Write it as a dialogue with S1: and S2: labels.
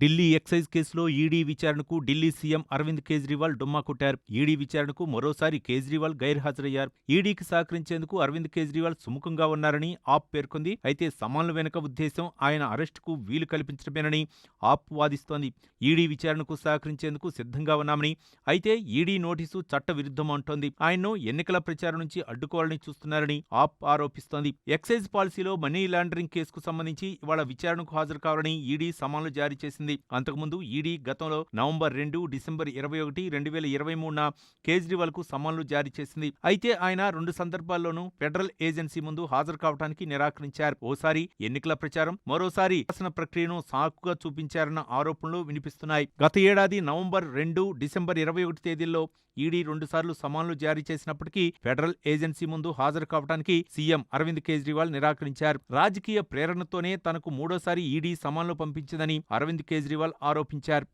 S1: Delhi excise కేసులో ED విచారణకు Delhi CM Arvind Kejriwal డుమ్మా కొట్టారు. ఈడీ విచారణకు మరోసారి కేజ్రీవాల్ గైర్హాజరయ్యారు. ఈడీకి సహకరించేందుకు అరవింద్ కేజ్రీవాల్ సుముఖంగా ఉన్నారని ఆప్ పేర్కొంది. అయితే సమాన్ల వెనుక ఉద్దేశం ఆయన అరెస్టుకు వీలు కల్పించడమేనని ఆప్ వాదిస్తోంది. ఈడీ విచారణకు సహకరించేందుకు సిద్ధంగా ఉన్నామని, అయితే ఈడీ నోటీసు చట్ట విరుద్ధమంటోంది. ఆయన్ను ఎన్నికల ప్రచారం నుంచి అడ్డుకోవాలని చూస్తున్నారని ఆప్ ఆరోపిస్తోంది. ఎక్సైజ్ పాలసీలో మనీ లాండరింగ్ కేసుకు సంబంధించి ఇవాళ విచారణకు హాజరు కావాలని ఈడీ సమన్లు జారీ చేసింది. అంతకుముందు ఈడీ గతంలో నవంబర్ 2, డిసెంబర్ 21, 2023న కేజ్రీవాల్కు సమన్లు జారీ చేసింది. అయితే ఆయన 2 సందర్భాల్లోనూ ఫెడరల్ ఏజెన్సీ ముందు హాజరు కావడానికి నిరాకరించారు. ఓసారి ఎన్నికల ప్రచారం, మరోసారి శాసన ప్రక్రియను సాకుగా చూపించారన్న ఆరోపణలు వినిపిస్తున్నాయి. గత ఏడాది నవంబర్ 2, డిసెంబర్ 21 తేదీల్లో ఈడీ 2 సార్లు సమన్లు జారీ చేసినప్పటికీ ఫెడరల్ ఏజెన్సీ ముందు హాజరు కావడానికి సీఎం అరవింద్ కేజ్రీవాల్ నిరాకరించారు. రాజకీయ ప్రేరణతోనే తనకు మూడోసారి ఈడీ సమన్లు పంపించిందని అరవింద్ కేజ్రీవాల్ ఆరోపించారు.